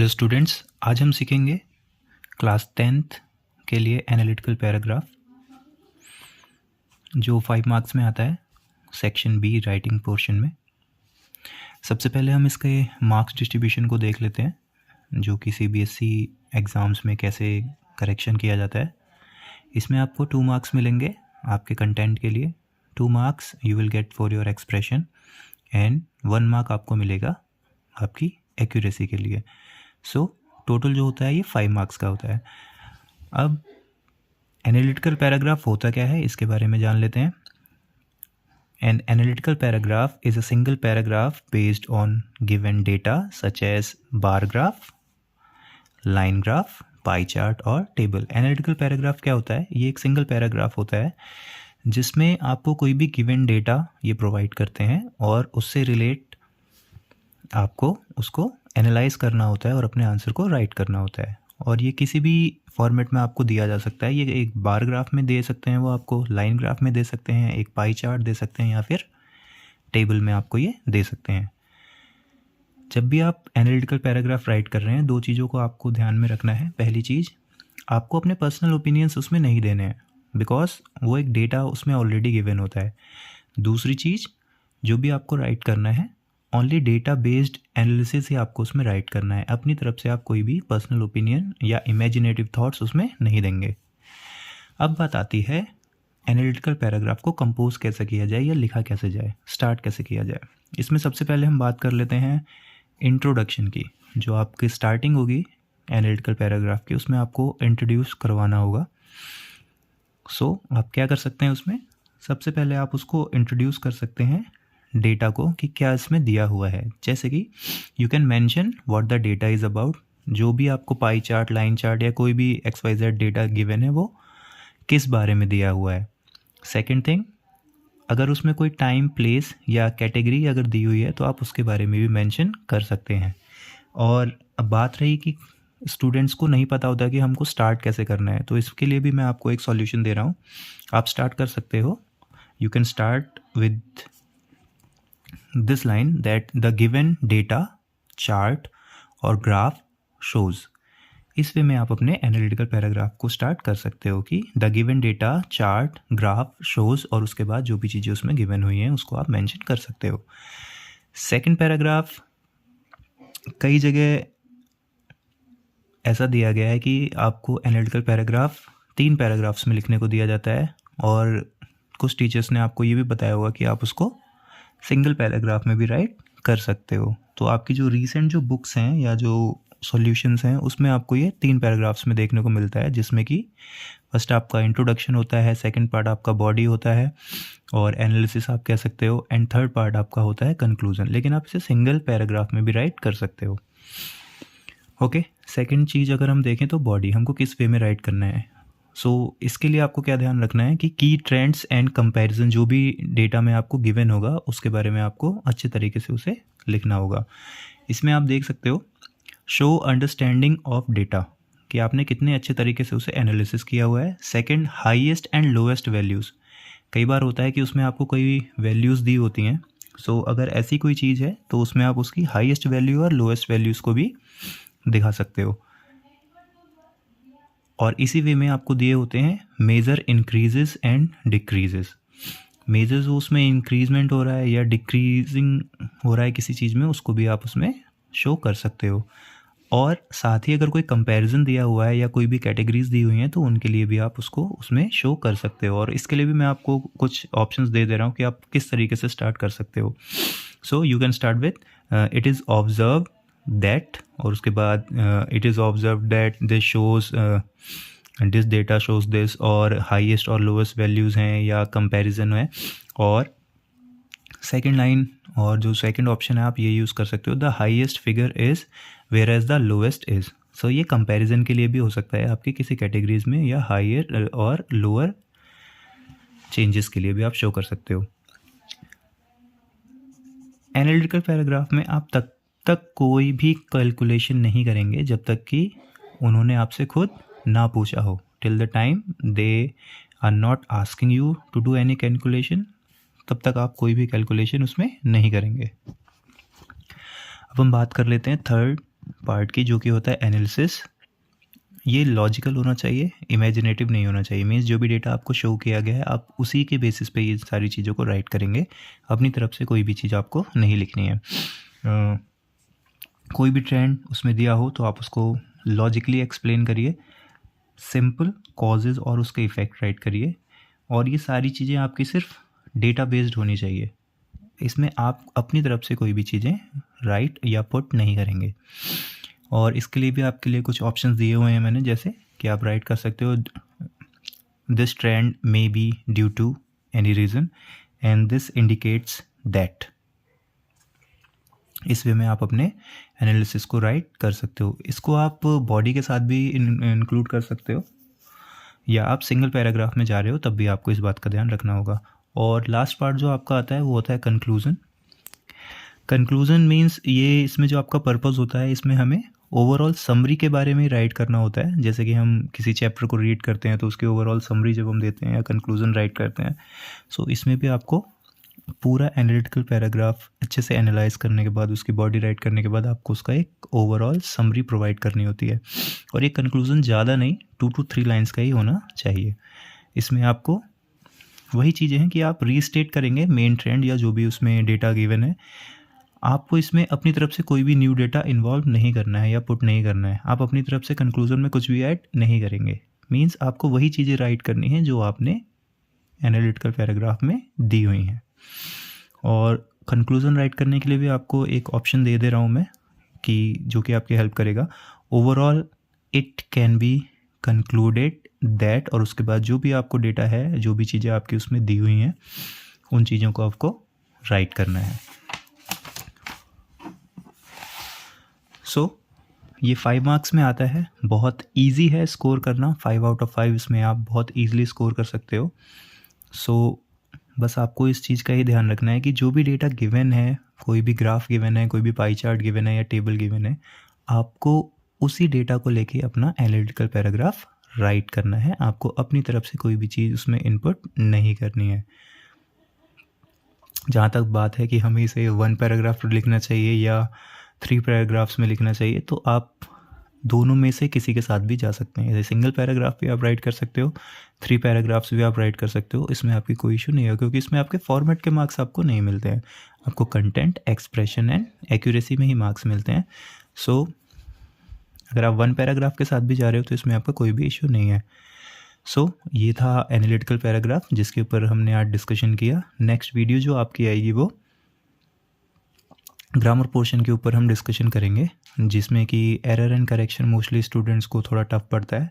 Hello students, आज हम सीखेंगे क्लास 10th के लिए एनालिटिकल पैराग्राफ जो 5 मार्क्स में आता है सेक्शन बी राइटिंग पोर्शन में। सबसे पहले हम इसके मार्क्स डिस्ट्रीब्यूशन को देख लेते हैं जो कि सीबीएसई एग्ज़ाम्स में कैसे करेक्शन किया जाता है। इसमें आपको 2 मार्क्स मिलेंगे आपके कंटेंट के लिए। 2 marks you will get for your expression and 1 mark आपको मिलेगा आपकी एक्यूरेसी के लिए। सो टोटल जो होता है ये 5 मार्क्स का होता है। अब एनालिटिकल पैराग्राफ होता क्या है इसके बारे में जान लेते हैं। An analytical paragraph is a single paragraph based on given data such as bar graph, line graph, pie chart और टेबल। एनालिटिकल पैराग्राफ क्या होता है? ये एक सिंगल पैराग्राफ होता है जिसमें आपको कोई भी गिवन डेटा ये प्रोवाइड करते हैं और उससे रिलेट आपको उसको एनालाइज करना होता है और अपने आंसर को राइट करना होता है। और ये किसी भी फॉर्मेट में आपको दिया जा सकता है। ये एक बार ग्राफ में दे सकते हैं, वो आपको लाइन ग्राफ में दे सकते हैं, एक पाई चार्ट दे सकते हैं या फिर टेबल में आपको ये दे सकते हैं। जब भी आप एनालिटिकल पैराग्राफ राइट कर रहे हैं 2 चीज़ों को आपको ध्यान में रखना है। पहली चीज़, आपको अपने पर्सनल ओपिनियंस उसमें नहीं देने हैं बिकॉज वो एक डेटा उसमें ऑलरेडी गिवन होता है। दूसरी चीज़, जो भी आपको राइट करना है ओनली डेटा बेस्ड एनालिसिस ही आपको उसमें राइट करना है। अपनी तरफ से आप कोई भी पर्सनल ओपिनियन या इमेजिनेटिव थॉट्स उसमें नहीं देंगे। अब बात आती है एनालिटिकल पैराग्राफ को कंपोज कैसे किया जाए या लिखा कैसे जाए, स्टार्ट कैसे किया जाए। इसमें सबसे पहले हम बात कर लेते हैं इंट्रोडक्शन की। जो आपकी स्टार्टिंग होगी एनालिटिकल पैराग्राफ की, उसमें आपको इंट्रोड्यूस करवाना होगा। सो आप क्या कर सकते हैं उसमें, सबसे पहले आप उसको इंट्रोड्यूस कर सकते हैं डेटा को कि क्या इसमें दिया हुआ है। जैसे कि you can mention what the data is about. जो भी आपको पाई चार्ट, लाइन चार्ट या कोई भी XYZ डेटा गिवन है वो किस बारे में दिया हुआ है। सेकंड थिंग, अगर उसमें कोई टाइम, प्लेस या कैटेगरी अगर दी हुई है तो आप उसके बारे में भी मेंशन कर सकते हैं। और अब बात रही कि स्टूडेंट्स को नहीं पता होता कि हमको स्टार्ट कैसे करना है, तो इसके लिए भी मैं आपको एक सॉल्यूशन दे रहा हूँ। आप स्टार्ट कर सकते हो। You can start with this line that the given data, chart और graph shows। इस वे में आप अपने एनालिटिकल पैराग्राफ को स्टार्ट कर सकते हो कि the given data, chart, graph, shows और उसके बाद जो भी चीज़ें उसमें गिवन हुई हैं उसको आप मेंशन कर सकते हो। सेकंड पैराग्राफ, कई जगह ऐसा दिया गया है कि आपको एनालिटिकल पैराग्राफ 3 पैराग्राफ्स में लिखने को दिया जाता है और कुछ टीचर्स ने आपको ये भी बताया होगा कि आप उसको सिंगल पैराग्राफ में भी राइट कर सकते हो। तो आपकी जो रीसेंट जो बुक्स हैं या जो सॉल्यूशंस हैं उसमें आपको ये 3 पैराग्राफ्स में देखने को मिलता है, जिसमें कि फर्स्ट आपका इंट्रोडक्शन होता है, सेकंड पार्ट आपका बॉडी होता है और एनालिसिस आप कह सकते हो, एंड थर्ड पार्ट आपका होता है कंक्लूजन। लेकिन आप इसे सिंगल पैराग्राफ में भी राइट कर सकते हो। ओके, सेकेंड चीज़ अगर हम देखें तो बॉडी हमको किस वे में राइट करना है। इसके लिए आपको क्या ध्यान रखना है कि की ट्रेंड्स एंड कंपैरिजन, जो भी डेटा में आपको गिवन होगा उसके बारे में आपको अच्छे तरीके से उसे लिखना होगा। इसमें आप देख सकते हो शो अंडरस्टैंडिंग ऑफ डेटा, कि आपने कितने अच्छे तरीके से उसे एनालिसिस किया हुआ है। Second, highest and lowest values. कई बार होता है कि उसमें आपको कोई वैल्यूज़ दी होती हैं। अगर ऐसी कोई चीज़ है तो उसमें आप उसकी हाईएस्ट वैल्यू और लोएस्ट वैल्यूज़ को भी दिखा सकते हो। और इसी वे में आपको दिए होते हैं major increases and decreases. Major जो उसमें इंक्रीजमेंट हो रहा है या डिक्रीजिंग हो रहा है किसी चीज़ में, उसको भी आप उसमें शो कर सकते हो। और साथ ही अगर कोई कंपैरिजन दिया हुआ है या कोई भी कैटेगरीज दी हुई हैं तो उनके लिए भी आप उसको उसमें शो कर सकते हो। और इसके लिए भी मैं आपको कुछ ऑप्शंस दे रहा हूँ कि आप किस तरीके से स्टार्ट कर सकते हो। You can start with it is observe that, और उसके बाद it is observe that this shows this data shows this, और हाईएस्ट और लोएस्ट वैल्यूज़ हैं या कंपैरिजन है। और सेकंड लाइन और जो सेकंड ऑप्शन है आप ये यूज़ कर सकते हो, the highest figure is whereas the lowest is. ये कंपैरिजन के लिए भी हो सकता है आपकी किसी कैटेगरीज में, या हायर और लोअर चेंजेस के लिए भी आप शो कर सकते हो। एनालिटिकल पैराग्राफ में आप तब तक कोई भी कैलकुलेशन नहीं करेंगे जब तक कि उन्होंने आपसे खुद ना पूछा हो। Till the time they are not asking you to do any calculation, तब तक आप कोई भी कैलकुलेशन उसमें नहीं करेंगे। अब हम बात कर लेते हैं थर्ड पार्ट की, जो कि होता है एनालिसिस। ये लॉजिकल होना चाहिए, इमेजिनेटिव नहीं होना चाहिए। मीन्स जो भी डेटा आपको शो किया गया है आप उसी के बेसिस पे ये सारी चीज़ों को राइट करेंगे, अपनी तरफ से कोई भी चीज़ आपको नहीं लिखनी है। कोई भी ट्रेंड उसमें दिया हो तो आप उसको लॉजिकली एक्सप्लेन करिए, सिंपल कॉजेज़ और उसके इफ़ेक्ट राइट करिए, और ये सारी चीज़ें आपकी सिर्फ डेटा बेस्ड होनी चाहिए। इसमें आप अपनी तरफ से कोई भी चीज़ें राइट या पुट नहीं करेंगे। और इसके लिए भी आपके लिए कुछ ऑप्शंस दिए हुए हैं मैंने, जैसे कि आप राइट कर सकते हो this trend may be due to any reason and this indicates that. इस वे में आप अपने एनालिसिस को राइट कर सकते हो। इसको आप बॉडी के साथ भी इंक्लूड कर सकते हो, या आप सिंगल पैराग्राफ में जा रहे हो तब भी आपको इस बात का ध्यान रखना होगा। और लास्ट पार्ट जो आपका आता है वो होता है कंक्लूज़न। कंक्लूज़न मीन्स ये इसमें जो आपका पर्पस होता है, इसमें हमें ओवरऑल समरी के बारे में राइट करना होता है। जैसे कि हम किसी चैप्टर को रीड करते हैं तो उसकी ओवरऑल समरी जब हम देते हैं या कंक्लूज़न राइट करते हैं, सो इसमें भी आपको पूरा एनालिटिकल पैराग्राफ अच्छे से एनालाइज करने के बाद, उसकी बॉडी राइट करने के बाद आपको उसका एक ओवरऑल समरी प्रोवाइड करनी होती है। और ये कंक्लूज़न ज़्यादा नहीं, 2 to 3 लाइन्स का ही होना चाहिए। इसमें आपको वही चीज़ें हैं कि आप रीस्टेट करेंगे मेन ट्रेंड या जो भी उसमें डेटा गिवन है। आपको इसमें अपनी तरफ से कोई भी न्यू डेटा इन्वॉल्व नहीं करना है या पुट नहीं करना है। आप अपनी तरफ से कंक्लूज़न में कुछ भी ऐड नहीं करेंगे। मीन्स आपको वही चीज़ें राइट करनी है जो आपने एनालिटिकल पैराग्राफ में दी हुई हैं। और कंक्लूज़न राइट करने के लिए भी आपको एक ऑप्शन दे रहा हूँ मैं, कि जो कि आपकी हेल्प करेगा। Overall it can be concluded that, और उसके बाद जो भी आपको डेटा है, जो भी चीज़ें आपकी उसमें दी हुई हैं, उन चीज़ों को आपको राइट करना है। ये 5 मार्क्स में आता है। बहुत ईजी है स्कोर करना, 5 out of 5 इसमें आप बहुत ईजिली स्कोर कर सकते हो। बस आपको इस चीज़ का ही ध्यान रखना है कि जो भी डेटा गिवन है, कोई भी ग्राफ गिवन है, कोई भी पाई चार्ट गिवन है या टेबल गिवन है, आपको उसी डेटा को लेके अपना एनालिटिकल पैराग्राफ राइट करना है। आपको अपनी तरफ से कोई भी चीज़ उसमें इनपुट नहीं करनी है। जहाँ तक बात है कि हमें इसे 1 पैराग्राफ लिखना चाहिए या 3 पैराग्राफ्स में लिखना चाहिए, तो आप दोनों में से किसी के साथ भी जा सकते हैं। जैसे सिंगल पैराग्राफ भी आप राइट कर सकते हो, 3 पैराग्राफ्स भी आप राइट कर सकते हो। इसमें आपकी कोई इशू नहीं है, क्योंकि इसमें आपके फॉर्मेट के मार्क्स आपको नहीं मिलते हैं। आपको कंटेंट, एक्सप्रेशन एंड एक्यूरेसी में ही मार्क्स मिलते हैं। अगर आप 1 पैराग्राफ के साथ भी जा रहे हो तो इसमें आपका कोई भी इशू नहीं है। ये था एनालिटिकल पैराग्राफ जिसके ऊपर हमने आज डिस्कशन किया। नेक्स्ट वीडियो जो आपकी आएगी वो ग्रामर पोर्शन के ऊपर हम डिस्कशन करेंगे, जिसमें कि error and correction mostly students को थोड़ा टफ पड़ता है।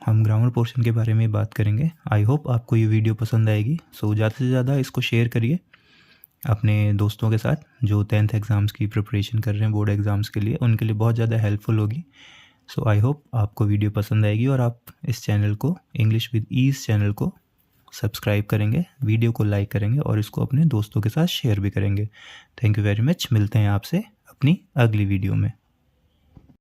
हम ग्रामर पोर्शन के बारे में बात करेंगे। आई होप आपको ये वीडियो पसंद आएगी। ज़्यादा से ज़्यादा इसको शेयर करिए अपने दोस्तों के साथ जो 10th एग्ज़ाम्स की प्रिपरेशन कर रहे हैं, बोर्ड एग्ज़ाम्स के लिए, उनके लिए बहुत ज़्यादा हेल्पफुल होगी। आई होप आपको वीडियो पसंद आएगी और आप इस चैनल को, इंग्लिश विद ईज चैनल को सब्सक्राइब करेंगे, वीडियो को लाइक करेंगे और इसको अपने दोस्तों के साथ शेयर भी करेंगे। Thank you very much. मिलते हैं आपसे अपनी अगली वीडियो में।